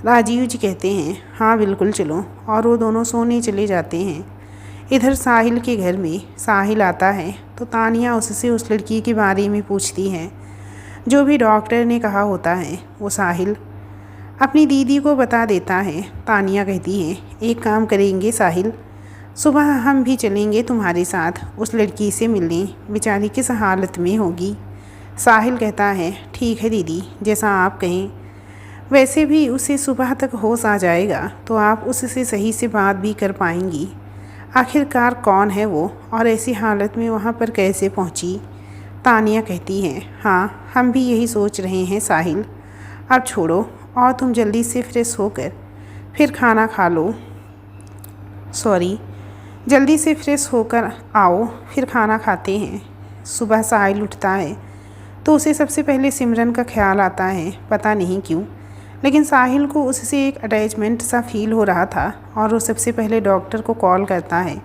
राजीव जी कहते हैं, हाँ बिल्कुल चलो, और वो दोनों सोने चले जाते हैं। इधर साहिल के घर में साहिल आता है तो तानिया उससे उस लड़की के बारे में पूछती है जो भी डॉक्टर ने कहा होता है। वो साहिल अपनी दीदी को बता देता है। तानिया कहती है, एक काम करेंगे साहिल, सुबह हम भी चलेंगे तुम्हारे साथ उस लड़की से मिलने, बेचारी किस हालत में होगी। साहिल कहता है, ठीक है दीदी, जैसा आप कहें। वैसे भी उसे सुबह तक होश आ जाएगा तो आप उससे सही से बात भी कर पाएंगी। आखिरकार कौन है वो और ऐसी हालत में वहाँ पर कैसे पहुँची। तानिया कहती है, हाँ हम भी यही सोच रहे हैं साहिल, अब छोड़ो और तुम जल्दी से फ्रेश होकर फिर खाना खा लो। जल्दी से फ्रेश होकर आओ, फिर खाना खाते हैं। सुबह साहिल उठता है तो उसे सबसे पहले सिमरन का ख्याल आता है, पता नहीं क्यों, लेकिन साहिल को उससे एक अटैचमेंट सा फील हो रहा था और वो सबसे पहले डॉक्टर को कॉल करता है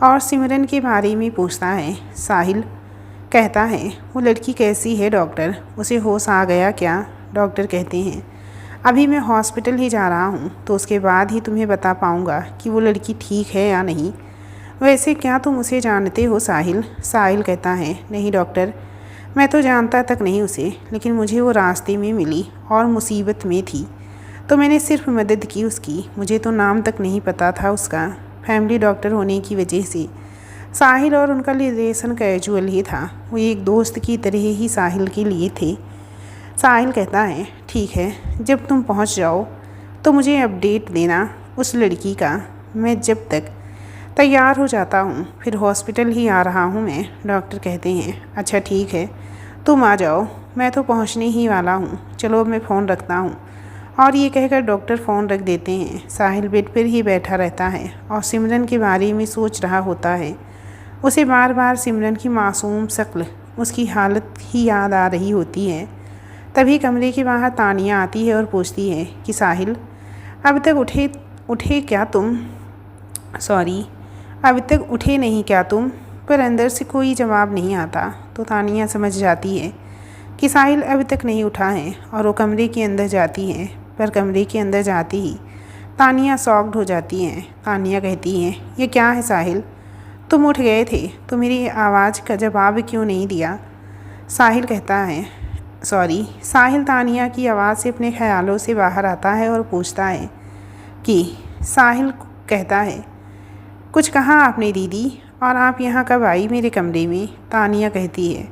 और सिमरन के बारे में पूछता है। साहिल कहता है, वो लड़की कैसी है डॉक्टर, उसे होश आ गया क्या? डॉक्टर कहते हैं, अभी मैं हॉस्पिटल ही जा रहा हूँ तो उसके बाद ही तुम्हें बता पाऊँगा कि वो लड़की ठीक है या नहीं। वैसे क्या तुम उसे जानते हो साहिल? साहिल कहता है, नहीं डॉक्टर, मैं तो जानता तक नहीं उसे, लेकिन मुझे वो रास्ते में मिली और मुसीबत में थी तो मैंने सिर्फ मदद की उसकी, मुझे तो नाम तक नहीं पता था उसका। फैमिली डॉक्टर होने की वजह से साहिल और उनका रिलेशन कैजुअल ही था। वो एक दोस्त की तरह ही साहिल के लिए थे। साहिल कहता है, ठीक है, जब तुम पहुंच जाओ तो मुझे अपडेट देना उस लड़की का। मैं जब तक तैयार हो जाता हूँ फिर हॉस्पिटल ही आ रहा हूँ मैं। डॉक्टर कहते हैं, अच्छा ठीक है, तुम आ जाओ, मैं तो पहुँचने ही वाला हूँ। चलो अब मैं फ़ोन रखता हूँ। और ये कहकर डॉक्टर फ़ोन रख देते हैं। साहिल बेड पर ही बैठा रहता है और सिमरन के बारे में सोच रहा होता है। उसे बार बार सिमरन की मासूम शक्ल, उसकी हालत ही याद आ रही होती है। तभी कमरे के बाहर तानिया आती है और पूछती है कि साहिल, अब तक उठे क्या तुम? सॉरी, अब तक उठे नहीं क्या तुम? पर अंदर से कोई जवाब नहीं आता तो तानिया समझ जाती है कि साहिल अब तक नहीं उठा है और वो कमरे के अंदर जाती है। पर कमरे के अंदर जाती ही तानिया शॉक्ड हो जाती है। तानिया कहती है, ये क्या है साहिल? तुम उठ गए थे तो मेरी आवाज़ का जवाब क्यों नहीं दिया? साहिल कहता है, सॉरी। साहिल तानिया की आवाज़ से अपने ख्यालों से बाहर आता है और पूछता है कि साहिल कहता है, कुछ कहा आपने दीदी? और आप यहाँ कब आई मेरे कमरे में? तानिया कहती है,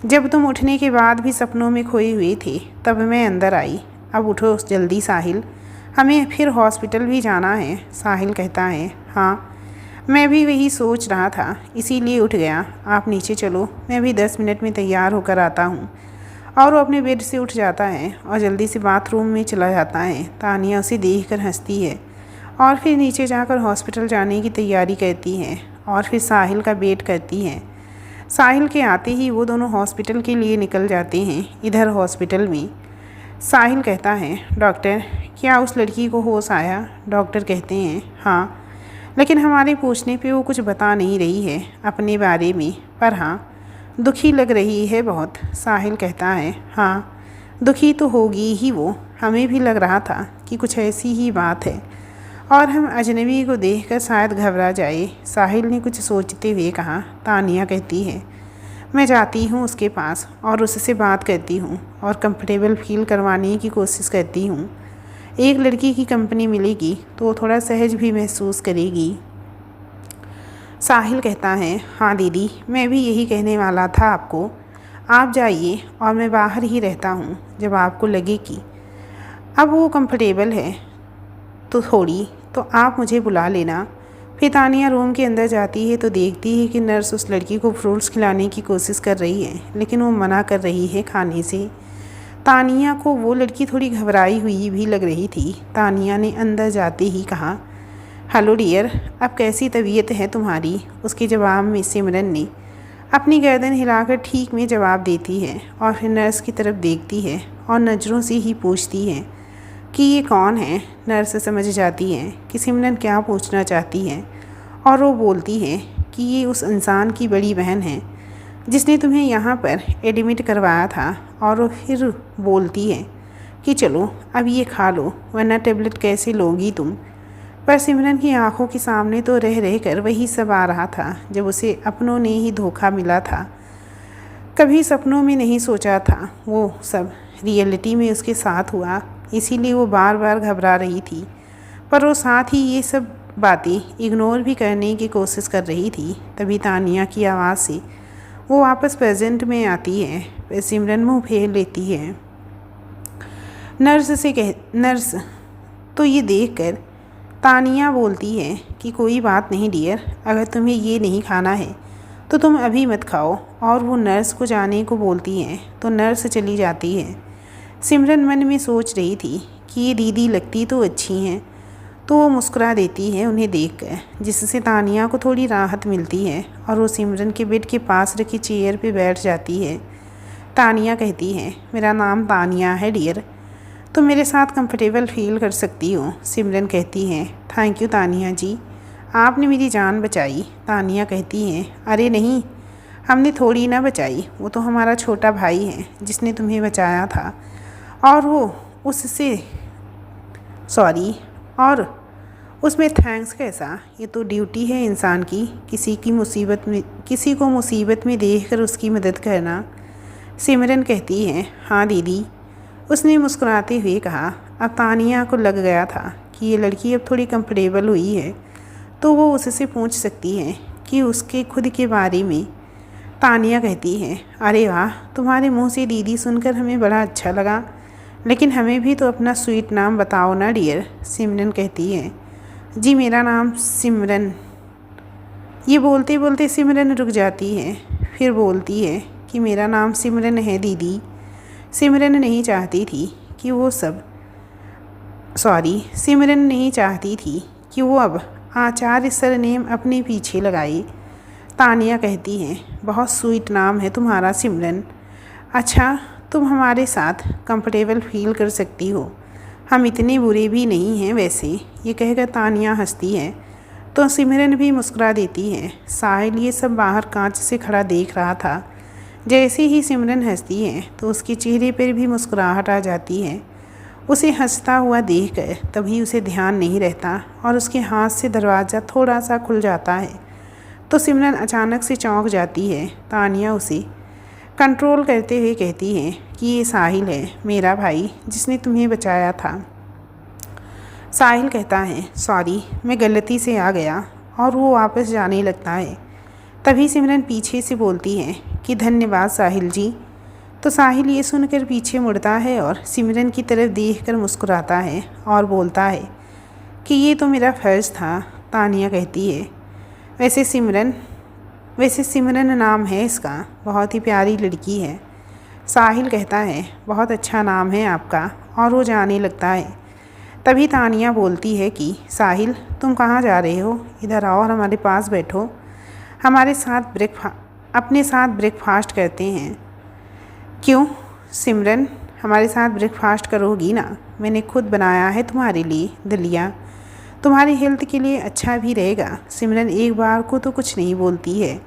जब तुम उठने के बाद भी सपनों में खोए हुए थे तब मैं अंदर आई। अब उठो जल्दी साहिल, हमें फिर हॉस्पिटल भी जाना है। साहिल कहता है, हाँ, मैं भी वही सोच रहा था, इसीलिए उठ गया। आप नीचे चलो, मैं भी 10 मिनट में तैयार होकर आता हूँ। और वो अपने बेड से उठ जाता है और जल्दी से बाथरूम में चला जाता है। तानिया उसे देखकर हंसती है और फिर नीचे जाकर हॉस्पिटल जाने की तैयारी करती है और फिर साहिल का वेट करती है। साहिल के आते ही वो दोनों हॉस्पिटल के लिए निकल जाते हैं। इधर हॉस्पिटल में साहिल कहता है, डॉक्टर, क्या उस लड़की को होश आया? डॉक्टर कहते हैं, हाँ, लेकिन हमारे पूछने पे वो कुछ बता नहीं रही है अपने बारे में, पर हाँ, दुखी लग रही है बहुत। साहिल कहता है, हाँ, दुखी तो होगी ही वो, हमें भी लग रहा था कि कुछ ऐसी ही बात है और हम अजनबी को देखकर शायद घबरा जाए। साहिल ने कुछ सोचते हुए कहा। तानिया कहती है, मैं जाती हूँ उसके पास और उससे बात करती हूँ और कंफर्टेबल फील करवाने की कोशिश करती हूँ। एक लड़की की कंपनी मिलेगी तो वो थोड़ा सहज भी महसूस करेगी। साहिल कहता है, हाँ दीदी, मैं भी यही कहने वाला था आपको। आप जाइए और मैं बाहर ही रहता हूँ। जब आपको लगे कि अब वो कंफर्टेबल है तो थोड़ी, तो आप मुझे बुला लेना। फिर तानिया रूम के अंदर जाती है तो देखती है कि नर्स उस लड़की को फ्रूट्स खिलाने की कोशिश कर रही है, लेकिन वो मना कर रही है खाने से। तानिया को वो लड़की थोड़ी घबराई हुई भी लग रही थी। तानिया ने अंदर जाते ही कहा, हेलो डियर, अब कैसी तबीयत है तुम्हारी? उसके जवाब में सिमरन ने अपनी गर्दन हिलाकर ठीक में जवाब देती है और फिर नर्स की तरफ देखती है और नज़रों से ही पूछती है कि ये कौन है। नर्स समझ जाती है कि सिमरन क्या पूछना चाहती है और वो बोलती है कि ये उस इंसान की बड़ी बहन है जिसने तुम्हें यहाँ पर एडमिट करवाया था। और वो फिर बोलती है कि चलो अब ये खा लो, वरना टेबलेट कैसे लोगी तुम? पर सिमरन की आंखों के सामने तो रह रह कर वही सब आ रहा था जब उसे अपनों ने ही धोखा मिला था। कभी सपनों में नहीं सोचा था वो सब रियलिटी में उसके साथ हुआ, इसीलिए वो बार बार घबरा रही थी। पर वो साथ ही ये सब बातें इग्नोर भी करने की कोशिश कर रही थी। तभी तानिया की आवाज़ से वो वापस प्रेजेंट में आती है। फिर सिमरन मुँह फेर लेती है। नर्स तो ये देखकर तानिया बोलती है कि कोई बात नहीं डियर, अगर तुम्हें ये नहीं खाना है तो तुम अभी मत खाओ। और वो नर्स को जाने को बोलती है तो नर्स चली जाती है। सिमरन मन में सोच रही थी कि ये दीदी लगती तो अच्छी हैं, तो वो मुस्कुरा देती है उन्हें देखकर, जिससे तानिया को थोड़ी राहत मिलती है और वो सिमरन के बेड के पास रखी चेयर पे बैठ जाती है। तानिया कहती है, मेरा नाम तानिया है डियर, तुम मेरे साथ कंफर्टेबल फील कर सकती हो। सिमरन कहती है, थैंक यू तानिया जी, आपने मेरी जान बचाई। तानिया कहती है, अरे नहीं, हमने थोड़ी ना बचाई, वो तो हमारा छोटा भाई है जिसने तुम्हें बचाया था और वो उससे सॉरी, और उसमें थैंक्स कैसा, ये तो ड्यूटी है इंसान की, किसी को मुसीबत में देखकर उसकी मदद करना। सिमरन कहती है, हाँ दीदी। उसने मुस्कुराते हुए कहा। अब तानिया को लग गया था कि ये लड़की अब थोड़ी कंफर्टेबल हुई है तो वो उससे पूछ सकती है कि उसके खुद के बारे में। तानिया कहती है, अरे वाह, तुम्हारे मुंह से दीदी सुनकर हमें बड़ा अच्छा लगा, लेकिन हमें भी तो अपना स्वीट नाम बताओ ना डियर। सिमरन कहती है, जी मेरा नाम सिमरन। ये बोलते बोलते सिमरन रुक जाती है, फिर बोलती है कि मेरा नाम सिमरन है दीदी। सिमरन नहीं चाहती थी कि वो अब आचार्य सरनेम अपने पीछे लगाए। तानिया कहती है, बहुत स्वीट नाम है तुम्हारा सिमरन। अच्छा, तुम हमारे साथ कंफर्टेबल फील कर सकती हो, हम इतने बुरे भी नहीं हैं वैसे। ये कहकर तानिया हंसती है तो सिमरन भी मुस्कुरा देती है। साहिल ये सब बाहर कांच से खड़ा देख रहा था। जैसे ही सिमरन हंसती है तो उसके चेहरे पर भी मुस्कुराहट आ जाती है। उसे हंसता हुआ देखकर तभी उसे ध्यान नहीं रहता और उसके हाथ से दरवाज़ा थोड़ा सा खुल जाता है तो सिमरन अचानक से चौंक जाती है। तानिया उसे कंट्रोल करते हुए कहती है कि ये साहिल है, मेरा भाई, जिसने तुम्हें बचाया था। साहिल कहता है, सॉरी, मैं गलती से आ गया, और वो वापस जाने लगता है। तभी सिमरन पीछे से बोलती है कि धन्यवाद साहिल जी। तो साहिल ये सुनकर पीछे मुड़ता है और सिमरन की तरफ देखकर मुस्कुराता है और बोलता है कि ये तो मेरा फ़र्ज़ था। तानिया कहती है, वैसे सिमरन नाम है इसका, बहुत ही प्यारी लड़की है। साहिल कहता है, बहुत अच्छा नाम है आपका, और वो जाने लगता है। तभी तानिया बोलती है कि साहिल, तुम कहाँ जा रहे हो? इधर आओ और हमारे पास बैठो, हमारे साथ अपने साथ ब्रेकफास्ट करते हैं। क्यों सिमरन, हमारे साथ ब्रेकफास्ट करोगी ना? मैंने खुद बनाया है तुम्हारे लिए दलिया, तुम्हारी हेल्थ के लिए अच्छा भी रहेगा। सिमरन एक बार को तो कुछ नहीं बोलती है,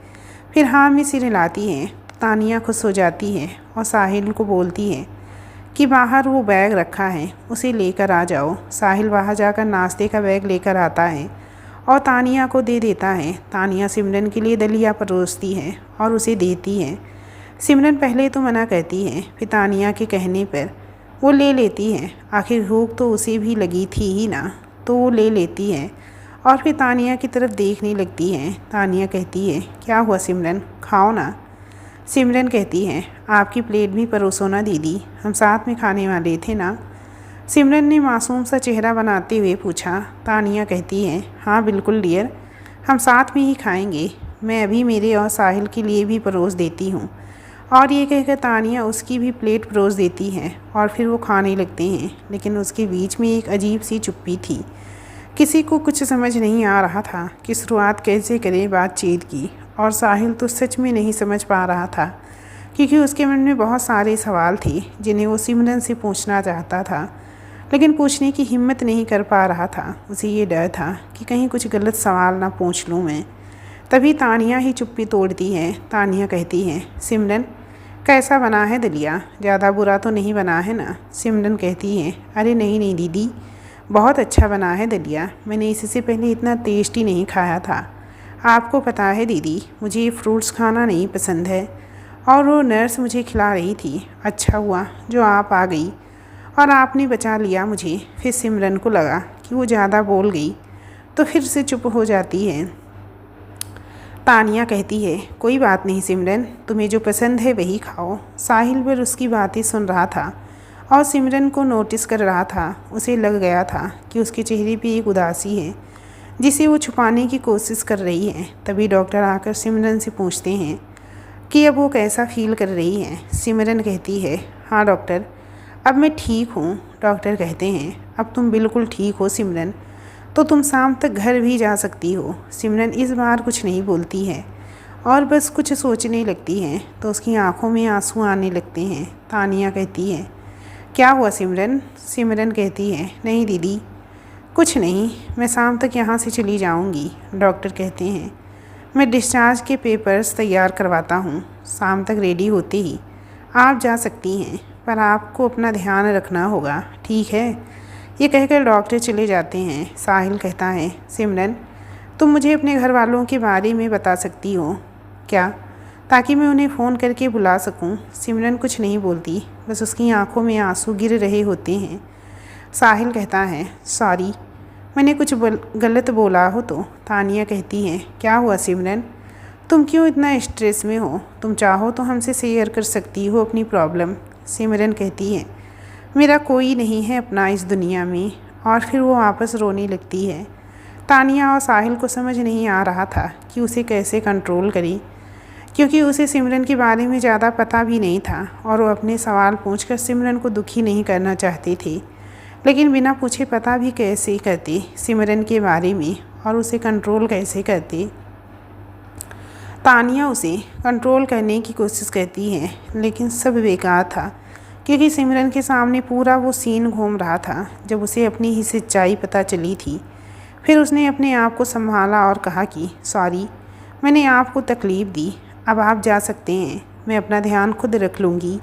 फिर हाँ में सिर हिलाती है। तानिया खुश हो जाती है और साहिल को बोलती है कि बाहर वो बैग रखा है, उसे लेकर आ जाओ। साहिल बाहर जाकर नाश्ते का बैग लेकर आता है और तानिया को दे देता है। तानिया सिमरन के लिए दलिया परोसती है और उसे देती है। सिमरन पहले तो मना करती है, फिर तानिया के कहने पर वो ले लेती है। आखिर भूख तो उसे भी लगी थी ही ना, तो वो ले लेती है और फिर तानिया की तरफ देखने लगती है। तानिया कहती है, क्या हुआ सिमरन, खाओ ना। सिमरन कहती है, आपकी प्लेट भी परोसो ना दीदी, हम साथ में खाने वाले थे ना। सिमरन ने मासूम सा चेहरा बनाते हुए पूछा। तानिया कहती है, हाँ बिल्कुल डियर, हम साथ में ही खाएंगे, मैं अभी मेरे और साहिल के लिए भी परोस देती हूँ। और ये कहकर तानिया उसकी भी प्लेट परोस देती है और फिर वो खाने लगते हैं। लेकिन उसके बीच में एक अजीब सी चुप्पी थी। किसी को कुछ समझ नहीं आ रहा था कि शुरुआत कैसे करें बातचीत की, और साहिल तो सच में नहीं समझ पा रहा था, क्योंकि उसके मन में बहुत सारे सवाल थे जिन्हें वो सिमरन से पूछना चाहता था, लेकिन पूछने की हिम्मत नहीं कर पा रहा था। उसे ये डर था कि कहीं कुछ गलत सवाल ना पूछ लूँ मैं। तभी तानिया ही चुप्पी तोड़ती है। तानिया कहती है, सिमरन कैसा बना है दलिया, ज़्यादा बुरा तो नहीं बना है ना? सिमरन कहती है, अरे नहीं नहीं दीदी, बहुत अच्छा बना है दलिया, मैंने इससे पहले इतना टेस्टी नहीं खाया था। आपको पता है दीदी, मुझे ये फ्रूट्स खाना नहीं पसंद है, और वो नर्स मुझे खिला रही थी। अच्छा हुआ जो आप आ गई और आपने बचा लिया मुझे। फिर सिमरन को लगा कि वो ज़्यादा बोल गई तो फिर से चुप हो जाती है। तानिया कहती है, कोई बात नहीं सिमरन, तुम्हें जो पसंद है वही खाओ। साहिल पर उसकी बातें सुन रहा था और सिमरन को नोटिस कर रहा था। उसे लग गया था कि उसके चेहरे पे एक उदासी है जिसे वो छुपाने की कोशिश कर रही है। तभी डॉक्टर आकर सिमरन से पूछते हैं कि अब वो कैसा फील कर रही है। सिमरन कहती है, हाँ डॉक्टर, अब मैं ठीक हूँ। डॉक्टर कहते हैं, अब तुम बिल्कुल ठीक हो सिमरन, तो तुम शाम तक घर भी जा सकती हो। सिमरन इस बार कुछ नहीं बोलती है और बस कुछ सोचने लगती है तो उसकी आंखों में आंसू आने लगते हैं। तानिया कहती है, क्या हुआ सिमरन? सिमरन कहती है, नहीं दीदी कुछ नहीं, मैं शाम तक यहाँ से चली जाऊँगी। डॉक्टर कहते हैं, मैं डिस्चार्ज के पेपर्स तैयार करवाता हूँ, शाम तक रेडी होते ही आप जा सकती हैं, पर आपको अपना ध्यान रखना होगा, ठीक है? ये कहकर डॉक्टर चले जाते हैं। साहिल कहता है, सिमरन तुम मुझे अपने घर वालों के बारे में बता सकती हो क्या, ताकि मैं उन्हें फ़ोन करके बुला सकूं? सिमरन कुछ नहीं बोलती, बस उसकी आंखों में आंसू गिर रहे होते हैं। साहिल कहता है, सॉरी, मैंने कुछ गलत बोला हो तो। तानिया कहती है, क्या हुआ सिमरन, तुम क्यों इतना स्ट्रेस में हो? तुम चाहो तो हमसे शेयर कर सकती हो अपनी प्रॉब्लम। सिमरन कहती है, मेरा कोई नहीं है अपना इस दुनिया में। और फिर वो वापस रोने लगती है। तानिया और साहिल को समझ नहीं आ रहा था कि उसे कैसे कंट्रोल करे, क्योंकि उसे सिमरन के बारे में ज़्यादा पता भी नहीं था और वो अपने सवाल पूछकर सिमरन को दुखी नहीं करना चाहते थे। लेकिन बिना पूछे पता भी कैसे करते सिमरन के बारे में और उसे कंट्रोल कैसे करते। तानिया उसे कंट्रोल करने की कोशिश करती है, लेकिन सब बेकार था, क्योंकि सिमरन के सामने पूरा वो सीन घूम रहा था जब उसे अपनी ही सच्चाई पता चली थी। फिर उसने अपने आप को संभाला और कहा कि सॉरी, मैंने आपको तकलीफ़ दी, अब आप जा सकते हैं, मैं अपना ध्यान खुद रख लूँगी।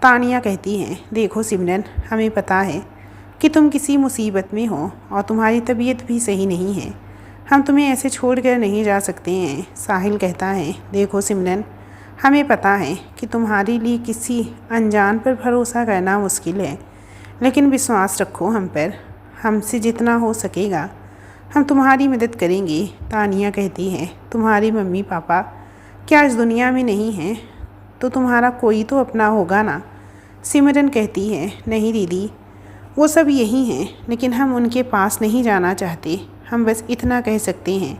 तानिया कहती है, देखो सिमरन, हमें पता है कि तुम किसी मुसीबत में हो और तुम्हारी तबीयत भी सही नहीं है, हम तुम्हें ऐसे छोड़ कर नहीं जा सकते हैं। साहिल कहता है, देखो सिमरन, हमें पता है कि तुम्हारे लिए किसी अनजान पर भरोसा करना मुश्किल है, लेकिन विश्वास रखो हम पर, हमसे जितना हो सकेगा हम तुम्हारी मदद करेंगे। तानिया कहती है, तुम्हारी मम्मी पापा क्या इस दुनिया में नहीं हैं? तो तुम्हारा कोई तो अपना होगा ना। सिमरन कहती है, नहीं दीदी, वो सब यही हैं, लेकिन हम उनके पास नहीं जाना चाहते। हम बस इतना कह सकते हैं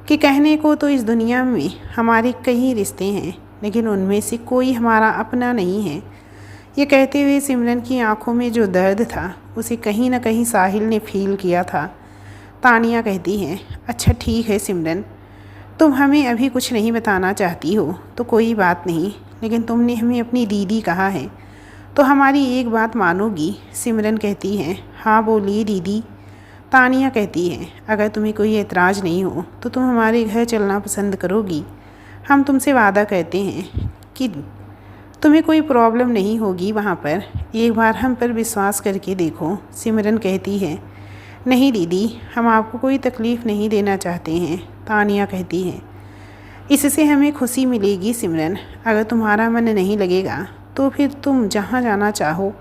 कि कहने को तो इस दुनिया में हमारे कई रिश्ते हैं, लेकिन उनमें से कोई हमारा अपना नहीं है। ये कहते हुए सिमरन की आंखों में जो दर्द था उसे कहीं ना कहीं साहिल ने फील किया था। तानिया कहती है, अच्छा ठीक है सिमरन, तुम हमें अभी कुछ नहीं बताना चाहती हो तो कोई बात नहीं, लेकिन तुमने हमें अपनी दीदी कहा है तो हमारी एक बात मानोगी? सिमरन कहती है, हाँ बोलिए दीदी। तानिया कहती है, अगर तुम्हें कोई एतराज़ नहीं हो तो तुम हमारे घर चलना पसंद करोगी? हम तुमसे वादा करते हैं कि तुम्हें कोई प्रॉब्लम नहीं होगी वहाँ पर, एक बार हम पर विश्वास करके देखो। सिमरन कहती है, नहीं दीदी, हम आपको कोई तकलीफ़ नहीं देना चाहते हैं। तानिया कहती है, इससे हमें खुशी मिलेगी सिमरन, अगर तुम्हारा मन नहीं लगेगा तो फिर तुम जहाँ जाना चाहो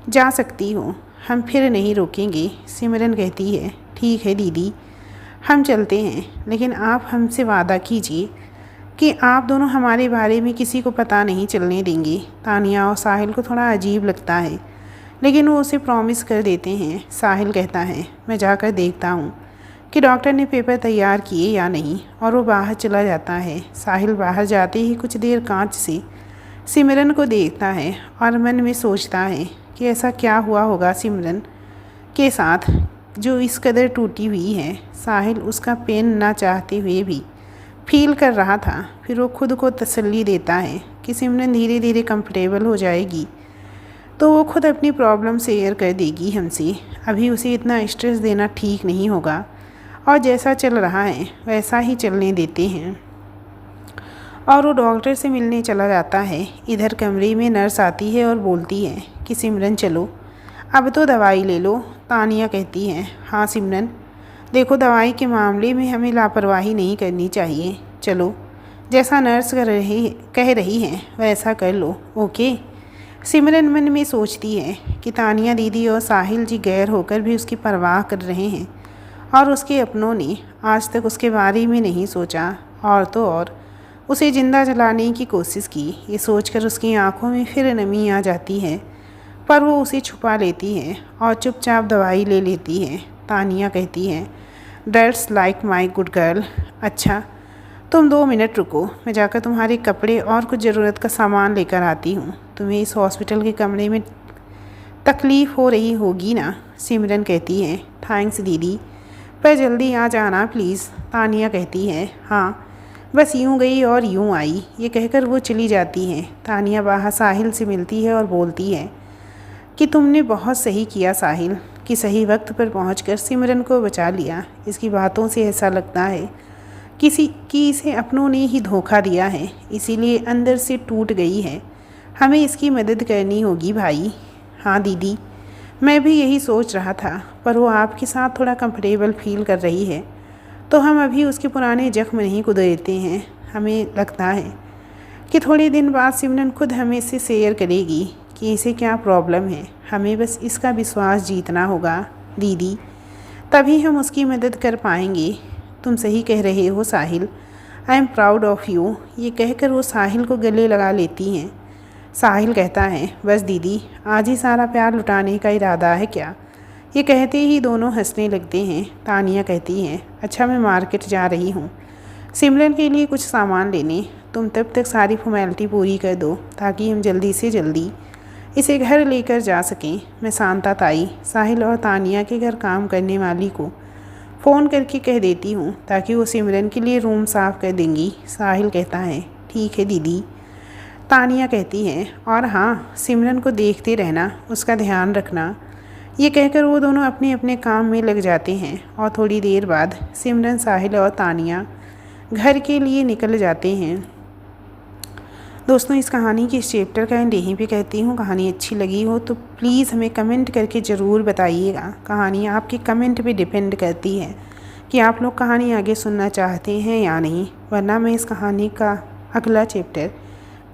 जा सकती हो, हम फिर नहीं रोकेंगे। सिमरन कहती है, ठीक है दीदी, हम चलते हैं, लेकिन आप हमसे वादा कीजिए कि आप दोनों हमारे बारे में किसी को पता नहीं चलने देंगे। तानिया और साहिल को थोड़ा अजीब लगता है, लेकिन वो उसे प्रॉमिस कर देते हैं। साहिल कहता है, मैं जाकर देखता हूँ कि डॉक्टर ने पेपर तैयार किए या नहीं, और वो बाहर चला जाता है। साहिल बाहर जाते ही कुछ देर कांच से सिमरन को देखता है और मन में सोचता है कि ऐसा क्या हुआ होगा सिमरन के साथ जो इस कदर टूटी हुई है। साहिल उसका पेन ना चाहते हुए भी फील कर रहा था। फिर वो खुद को तसल्ली देता है कि सिमरन धीरे धीरे कंफर्टेबल हो जाएगी तो वो खुद अपनी प्रॉब्लम शेयर कर देगी हमसे। अभी उसे इतना स्ट्रेस देना ठीक नहीं होगा और जैसा चल रहा है वैसा ही चलने देते हैं। और वो डॉक्टर से मिलने चला जाता है। इधर कमरे में नर्स आती है और बोलती है कि सिमरन चलो, अब तो दवाई ले लो। तानिया कहती है, हाँ सिमरन, देखो दवाई के मामले में हमें लापरवाही नहीं करनी चाहिए, चलो जैसा नर्स कह रही है वैसा कर लो, ओके। सिमरन मन में सोचती है कि तानिया दीदी और साहिल जी गैर होकर भी उसकी परवाह कर रहे हैं और उसके अपनों ने आज तक उसके बारे में नहीं सोचा, और तो और उसे ज़िंदा जलाने की कोशिश की। ये सोचकर उसकी आंखों में फिर नमी आ जाती है, पर वो उसे छुपा लेती है और चुपचाप दवाई ले लेती है। तानिया कहती है, that's like my good girl. अच्छा तुम 2 मिनट रुको, मैं जाकर तुम्हारे कपड़े और कुछ ज़रूरत का सामान लेकर आती हूँ। तुम्हें इस हॉस्पिटल के कमरे में तकलीफ़ हो रही होगी ना? सिमरन कहती है, थैंक्स दीदी, पर जल्दी आ जाना प्लीज़। तानिया कहती है, हाँ, बस यूँ गई और यूँ आई। ये कहकर वो चली जाती है। तानिया बाहर साहिल से मिलती है और बोलती है कि तुमने बहुत सही किया साहिल, कि सही वक्त पर पहुंचकर सिमरन को बचा लिया। इसकी बातों से ऐसा लगता है कि इसे अपनों ने ही धोखा दिया है, इसीलिए अंदर से टूट गई है। हमें इसकी मदद करनी होगी भाई। हाँ दीदी, मैं भी यही सोच रहा था, पर वो आपके साथ थोड़ा कंफर्टेबल फील कर रही है तो हम अभी उसके पुराने जख्म नहीं कुदेते हैं। हमें लगता है कि थोड़े दिन बाद सिमरन खुद हमें से शेयर करेगी कि इसे क्या प्रॉब्लम है। हमें बस इसका विश्वास जीतना होगा दीदी। तभी हम उसकी मदद कर पाएंगे। तुम सही कह रहे हो Sahil, I am proud of you. ये कहकर वो साहिल को गले लगा लेती हैं। साहिल कहता है, बस दीदी, आज ही सारा प्यार लुटाने का इरादा है क्या? ये कहते ही दोनों हंसने लगते हैं। तानिया कहती है, अच्छा मैं मार्केट जा रही हूँ सिमरन के लिए कुछ सामान लेने। तुम तब तक सारी फॉर्मेलिटी पूरी कर दो ताकि हम जल्दी से जल्दी इसे घर लेकर जा सकें। मैं शांता ताई, साहिल और तानिया के घर काम करने वाली को फ़ोन करके कह देती हूँ ताकि वो सिमरन के लिए रूम साफ़ कर देंगी। साहिल कहता है, ठीक है दीदी। तानिया कहती है, और हाँ, सिमरन को देखते रहना, उसका ध्यान रखना। ये कहकर वो दोनों अपने अपने काम में लग जाते हैं और थोड़ी देर बाद सिमरन, साहिल और तानिया घर के लिए निकल जाते हैं। दोस्तों, इस कहानी के इस चैप्टर का एंड यहीं पे कहती हूँ। कहानी अच्छी लगी हो तो प्लीज़ हमें कमेंट करके ज़रूर बताइएगा। कहानी आपके कमेंट पे डिपेंड करती है कि आप लोग कहानी आगे सुनना चाहते हैं या नहीं, वरना मैं इस कहानी का अगला चैप्टर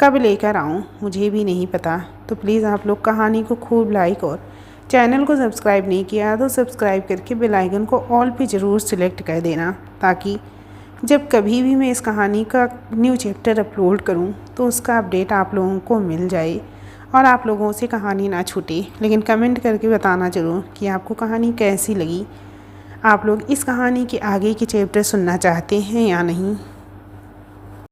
कब लेकर आऊँ मुझे भी नहीं पता। तो प्लीज़ आप लोग कहानी को खूब लाइक और चैनल को सब्सक्राइब नहीं किया तो सब्सक्राइब करके बेल आइकन को ऑल पे ज़रूर सिलेक्ट कर देना, ताकि जब कभी भी मैं इस कहानी का न्यू चैप्टर अपलोड करूं तो उसका अपडेट आप लोगों को मिल जाए और आप लोगों से कहानी ना छूटे। लेकिन कमेंट करके बताना ज़रूर कि आपको कहानी कैसी लगी। आप लोग इस कहानी के आगे के चैप्टर सुनना चाहते हैं या नहीं।